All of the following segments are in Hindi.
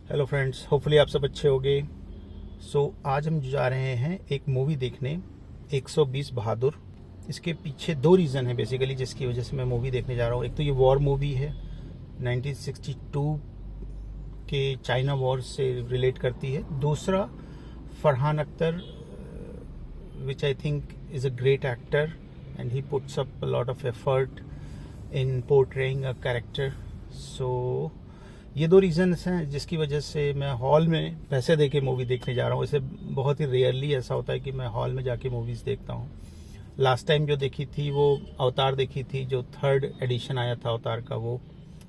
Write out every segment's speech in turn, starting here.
हेलो फ्रेंड्स, होपफुली आप सब अच्छे होंगे। आज हम जा रहे हैं एक मूवी देखने, 120 बहादुर। इसके पीछे दो रीज़न है बेसिकली जिसकी वजह से मैं मूवी देखने जा रहा हूँ। एक तो ये वॉर मूवी है, 1962 के चाइना वॉर से रिलेट करती है। दूसरा, Farhan Akhtar, which I think is a great actor and he puts up a lot of effort in portraying a character. ये दो रीज़न्स हैं जिसकी वजह से मैं हॉल में पैसे दे के मूवी देखने जा रहा हूँ। इसे बहुत ही रेयरली ऐसा होता है कि मैं हॉल में जाके मूवीज़ देखता हूँ। लास्ट टाइम जो देखी थी वो अवतार देखी थी, जो 3rd एडिशन आया था अवतार का, वो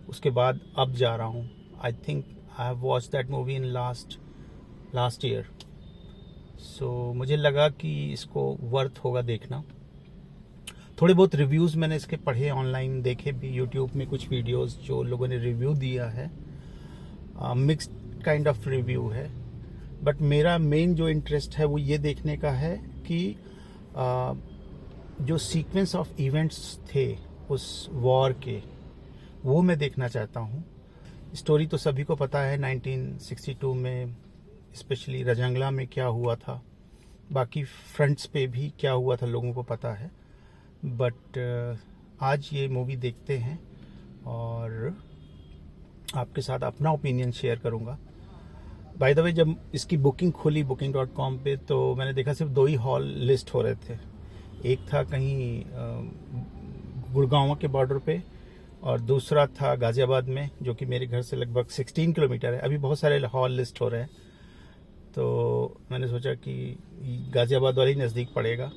उसके बाद अब जा रहा हूँ। I think I have watch that movie in last year. मुझे लगा कि इसको वर्थ होगा देखना। थोड़े बहुत रिव्यूज़ मैंने इसके पढ़े, ऑनलाइन देखे भी, यूट्यूब में कुछ वीडियोस जो लोगों ने रिव्यू दिया है, मिक्स्ड काइंड ऑफ रिव्यू है। बट मेरा मेन जो इंटरेस्ट है वो ये देखने का है कि जो सीक्वेंस ऑफ इवेंट्स थे उस वॉर के, वो मैं देखना चाहता हूँ। स्टोरी तो सभी को पता है, 1962 में स्पेशली रजंगला में क्या हुआ था, बाकी फ्रंट्स पे भी क्या हुआ था लोगों को पता है। बट आज ये मूवी देखते हैं और आपके साथ अपना ओपिनियन शेयर करूंगा। बाय द वे, जब इसकी बुकिंग खुली booking.com पे तो मैंने देखा सिर्फ 2 ही हॉल लिस्ट हो रहे थे। एक था कहीं गुड़गांव के बॉर्डर पे और दूसरा था गाजियाबाद में, जो कि मेरे घर से लगभग 16 किलोमीटर है। अभी बहुत सारे हॉल लिस्ट हो रहे हैं, तो मैंने सोचा कि गाजियाबाद वाली नज़दीक पड़ेगा,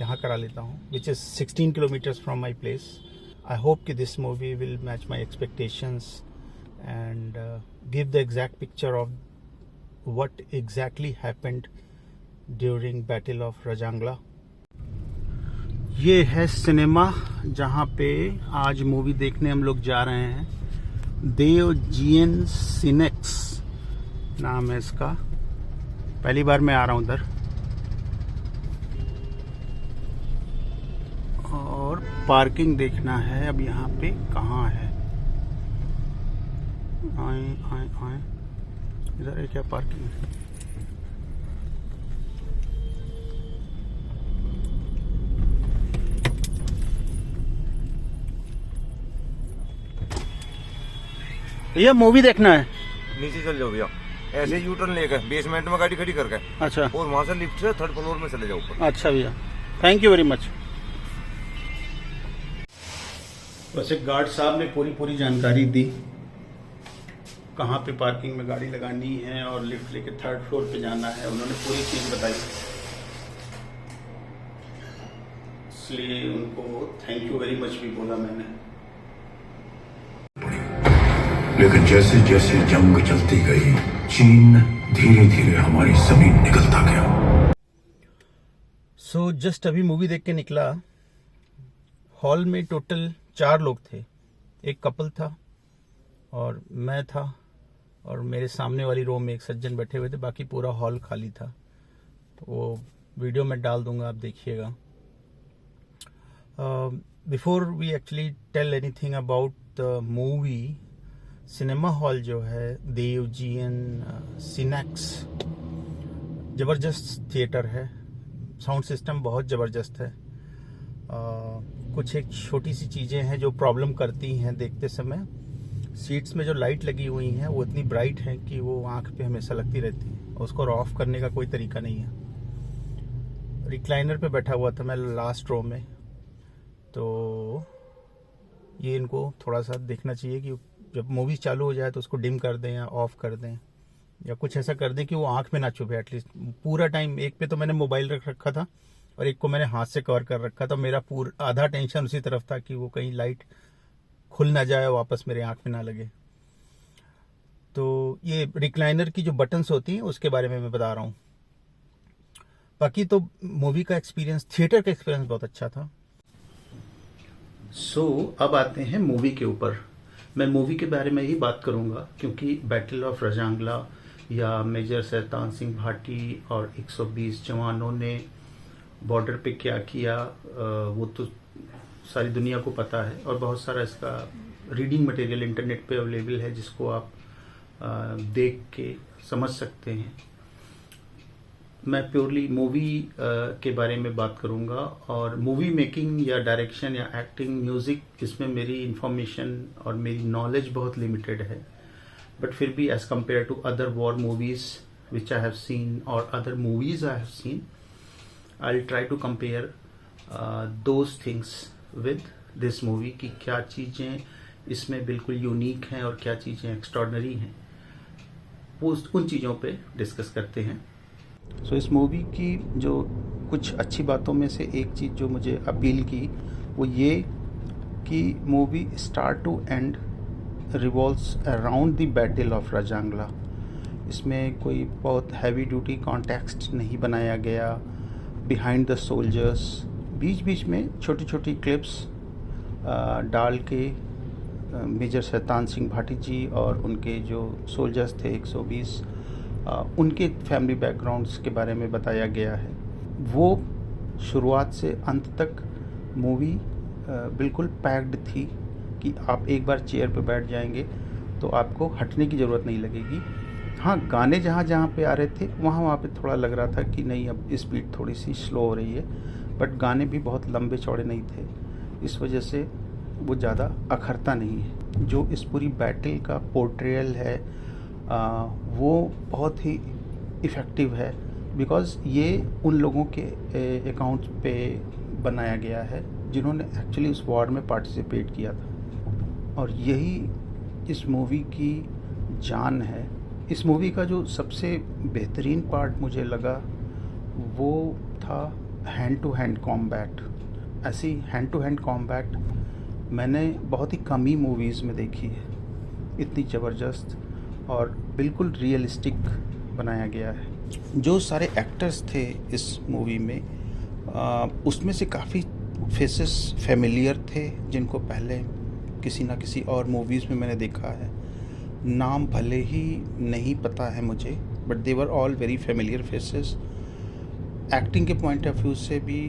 यहाँ करा लेता हूँ, which is 16 kilometres from my place. I hope that this movie will match my expectations and give the exact picture of what exactly happened during Battle of Rajangla. ये है सिनेमा जहाँ पे आज मूवी देखने हम लोग जा रहे हैं। देवजीएन सिनेक्स नाम है इसका। पहली बार मैं आ रहा हूँ उधर। और पार्किंग देखना है अब यहाँ पे कहाँ है। आए इधर है क्या पार्किंग? भैया मूवी देखना है। नीचे चल जाओ भैया, ऐसे यू टर्न लेकर बेसमेंट में गाड़ी खड़ी करके। अच्छा, और वहां से लिफ्ट से 3rd फ्लोर में चले जाओ ऊपर। अच्छा भैया, थैंक यू वेरी मच। वैसे गार्ड साहब ने पूरी जानकारी दी, कहाँ पे पार्किंग में गाड़ी लगानी है और लिफ्ट लेके 3rd फ्लोर पे जाना है। उन्होंने पूरी चीज़ बताई, इसलिए उनको थैंक यू वेरी मच भी बोला मैंने। लेकिन जैसे जैसे जंग चलती गई, चीन धीरे धीरे हमारी जमीन निकलता गया। जस्ट अभी मूवी देख के निकला। हॉल में टोटल 4 लोग थे। एक कपल था और मैं था, और मेरे सामने वाली रो में एक सज्जन बैठे हुए थे। बाकी पूरा हॉल खाली था। तो वो वीडियो में डाल दूंगा, आप देखिएगा। Before we actually tell anything about the movie, cinema hall जो है देवजीएन सिनेक्स, ज़बरदस्त थिएटर है। साउंड सिस्टम बहुत ज़बरदस्त है। कुछ एक छोटी सी चीज़ें हैं जो प्रॉब्लम करती हैं देखते समय। सीट्स में जो लाइट लगी हुई हैं वो इतनी ब्राइट है कि वो आंख पे हमेशा लगती रहती है। उसको ऑफ करने का कोई तरीका नहीं है। रिक्लाइनर पे बैठा हुआ था मैं लास्ट रो में, तो ये इनको थोड़ा सा देखना चाहिए कि जब मूवी चालू हो जाए तो उसको डिम कर दें या ऑफ कर दें, या कुछ ऐसा कर दें कि वो आंख में ना चुभे एटलीस्ट पूरा टाइम। एक पे तो मैंने मोबाइल रख रखा था और एक को मैंने हाथ से कवर कर रखा था। मेरा पूरा आधा टेंशन उसी तरफ था कि वो कहीं लाइट खुल ना जाए, वापस मेरे आंख में ना लगे। तो ये रिक्लाइनर की जो बटन्स होती हैं उसके बारे में मैं बता रहा हूँ। बाकी तो मूवी का एक्सपीरियंस, थिएटर का एक्सपीरियंस बहुत अच्छा था। अब आते हैं मूवी के ऊपर। मैं मूवी के बारे में ही बात करूंगा क्योंकि बैटल ऑफ रजांगला या मेजर शैतान सिंह भाटी और 120 जवानों ने बॉर्डर पे क्या किया वो तो सारी दुनिया को पता है। और बहुत सारा इसका रीडिंग मटेरियल इंटरनेट पे अवेलेबल है जिसको आप देख के समझ सकते हैं। मैं प्योरली मूवी के बारे में बात करूंगा, और मूवी मेकिंग या डायरेक्शन या एक्टिंग, म्यूज़िक, इसमें मेरी इंफॉर्मेशन और मेरी नॉलेज बहुत लिमिटेड है। बट फिर भी as compare to other war movies which I have seen और other movies I have seen, I will try to compare those things with this movie कि क्या चीज़ें इसमें बिल्कुल यूनिक हैं और क्या चीज़ें एक्स्ट्रॉर्डनरी हैं, वो उन चीज़ों पे डिस्कस करते हैं। सो इस मूवी की जो कुछ अच्छी बातों में से एक चीज़ जो मुझे अपील की वो ये कि movie start to end revolves around the battle of Rezang La. इसमें कोई बहुत हैवी ड्यूटी कॉन्टेक्स्ट नहीं बनाया गया। बिहाइंड द सोल्जर्स बीच बीच में छोटी छोटी क्लिप्स डाल के मेजर शैतान सिंह भाटी जी और उनके जो सोल्जर्स थे 120, उनके फैमिली बैकग्राउंड्स के बारे में बताया गया है। वो शुरुआत से अंत तक मूवी बिल्कुल पैक्ड थी कि आप एक बार चेयर पे बैठ जाएंगे तो आपको हटने की ज़रूरत नहीं लगेगी। हाँ, गाने जहाँ जहाँ पे आ रहे थे वहाँ पे थोड़ा लग रहा था कि नहीं, अब स्पीड थोड़ी सी स्लो हो रही है, बट गाने भी बहुत लंबे चौड़े नहीं थे, इस वजह से वो ज़्यादा अखरता नहीं है। जो इस पूरी बैटल का पोर्ट्रेयल है वो बहुत ही इफ़ेक्टिव है, बिकॉज़ ये उन लोगों के अकाउंट पे बनाया गया है जिन्होंने एक्चुअली उस वॉर में पार्टिसिपेट किया था, और यही इस मूवी की जान है। इस मूवी का जो सबसे बेहतरीन पार्ट मुझे लगा वो था हैंड टू हैंड कॉम्बैट। ऐसी हैंड टू हैंड कॉम्बैट मैंने बहुत ही कम ही मूवीज़ में देखी है, इतनी ज़बरदस्त और बिल्कुल रियलिस्टिक बनाया गया है। जो सारे एक्टर्स थे इस मूवी में उसमें से काफ़ी फेसेस फेमिलियर थे जिनको पहले किसी ना किसी और मूवीज़ में मैंने देखा है। नाम भले ही नहीं पता है मुझे, but they were all very familiar faces. Acting के पॉइंट ऑफ व्यू से भी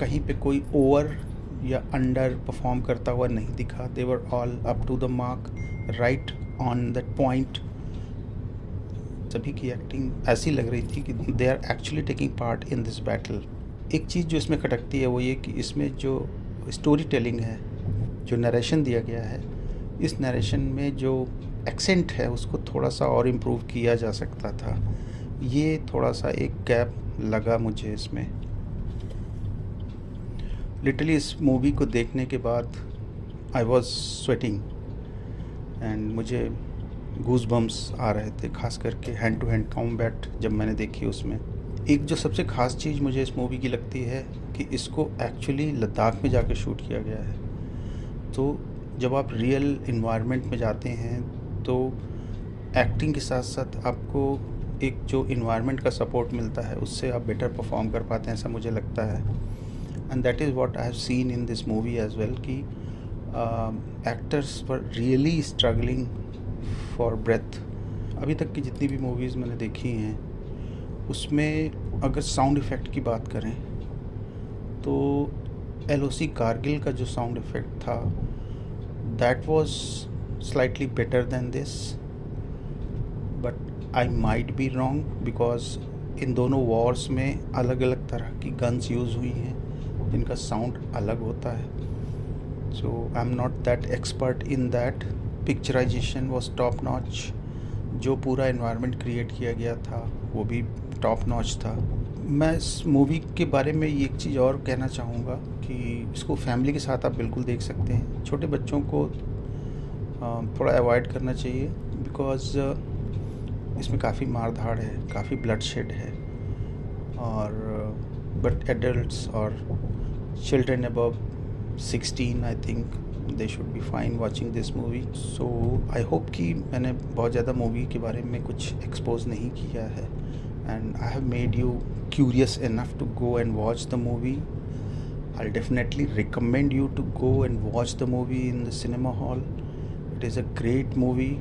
कहीं पे कोई ओवर या अंडर परफॉर्म करता हुआ नहीं दिखा। They were all up to the mark, right on that point. सभी की एक्टिंग ऐसी लग रही थी कि they are actually taking part in this battle. एक चीज़ जो इसमें खटकती है वो ये कि इसमें जो स्टोरी टेलिंग है, जो नरेशन दिया गया है, इस नरेशन में जो एक्सेंट है उसको थोड़ा सा और इम्प्रूव किया जा सकता था। ये थोड़ा सा एक गैप लगा मुझे इसमें। लिटरली इस मूवी को देखने के बाद आई वॉज स्वेटिंग एंड मुझे गूज बम्स आ रहे थे, खास करके हैंड टू हैंड कॉम्बैट जब मैंने देखी उसमें। एक जो सबसे ख़ास चीज़ मुझे इस मूवी की लगती है कि इसको एक्चुअली लद्दाख में जाकर शूट किया गया है। तो जब आप रियल इन्वायरमेंट में जाते हैं तो एक्टिंग के साथ साथ आपको एक जो इन्वायरमेंट का सपोर्ट मिलता है उससे आप बेटर परफॉर्म कर पाते हैं, ऐसा मुझे लगता है। And that is what I have seen in this movie as well कि actors were really struggling for breath. अभी तक की जितनी भी मूवीज़ मैंने देखी हैं उसमें अगर साउंड इफ़ेक्ट की बात करें तो LOC कारगिल का जो साउंड इफ़ेक्ट था that was slightly better than this, but I might be wrong because in दोनों वॉर्स में अलग अलग तरह की गन्स यूज़ हुई हैं जिनका साउंड अलग होता है। So I am not that expert in that. Picturization was top notch, जो पूरा इन्वायरमेंट क्रिएट किया गया था वो भी टॉप नॉच था। मैं इस मूवी के बारे में ये एक चीज़ और कहना चाहूँगा कि इसको फैमिली के साथ आप बिल्कुल देख सकते हैं। छोटे बच्चों को थोड़ा अवॉइड करना चाहिए बिकॉज़ इसमें काफ़ी मार धाड़ है, काफ़ी ब्लड शेड है, और बट एडल्ट्स और children above 16 I think they should be fine watching this movie. So I hope कि मैंने बहुत ज़्यादा मूवी के बारे में कुछ एक्सपोज नहीं किया है and I have made you curious enough to go and watch the movie. I'll definitely recommend you to go and watch the movie in the cinema hall. It is a great movie.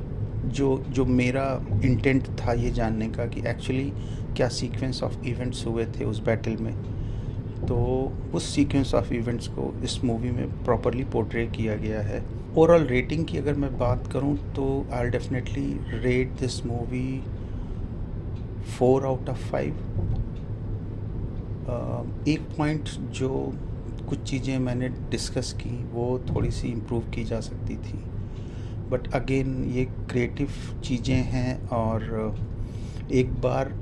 जो मेरा इंटेंट था ये जानने का कि एक्चुअली क्या सीक्वेंस ऑफ इवेंट्स हुए थे उस बैटल में, तो उस सीक्वेंस ऑफ इवेंट्स को इस मूवी में प्रॉपरली पोर्ट्रे किया गया है। ओवरऑल रेटिंग की अगर मैं बात करूं तो I will definitely rate this movie 4 out of 5। एक पॉइंट जो कुछ चीज़ें मैंने डिस्कस की वो थोड़ी सी इम्प्रूव की जा सकती थी, बट अगेन ये क्रिएटिव चीज़ें हैं और एक बार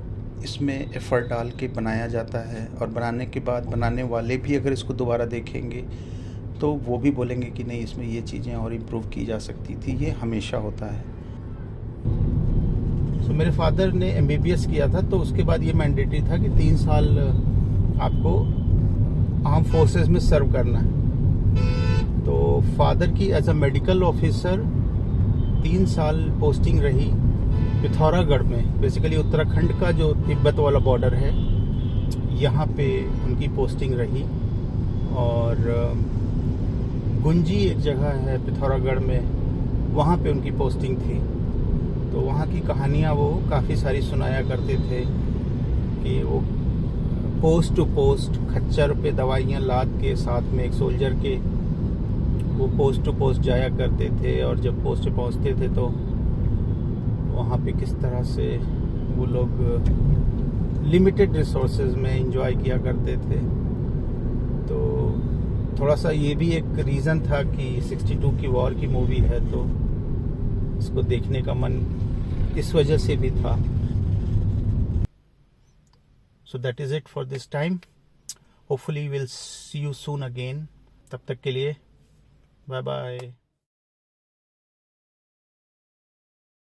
इसमें एफ़र्ट डाल के बनाया जाता है और बनाने के बाद बनाने वाले भी अगर इसको दोबारा देखेंगे तो वो भी बोलेंगे कि नहीं इसमें ये चीज़ें और इम्प्रूव की जा सकती थी। ये हमेशा होता है। मेरे फादर ने MBBS किया था, तो उसके बाद ये मैंडेटरी था कि 3 साल आपको आर्म फोर्सेस में सर्व करना है। तो फादर की एज अ मेडिकल ऑफिसर 3 साल पोस्टिंग रही पिथौरागढ़ में, बेसिकली उत्तराखंड का जो तिब्बत वाला बॉर्डर है यहाँ पे उनकी पोस्टिंग रही। और गुंजी एक जगह है पिथौरागढ़ में, वहाँ पे उनकी पोस्टिंग थी। तो वहाँ की कहानियाँ वो काफ़ी सारी सुनाया करते थे कि वो पोस्ट टू पोस्ट खच्चर पे दवाइयाँ लाद के साथ में एक सोल्जर के वो पोस्ट टू पोस्ट जाया करते थे, और जब पोस्ट पे पहुँचते थे तो वहाँ पे किस तरह से वो लोग लिमिटेड रिसोर्सेज में एंजॉय किया करते थे। तो थोड़ा सा ये भी एक रीज़न था कि 62 की वॉर की मूवी है तो इसको देखने का मन इस वजह से भी था। So that is it for this time. Hopefully will see you soon again. तब तक के लिए बाय बाय।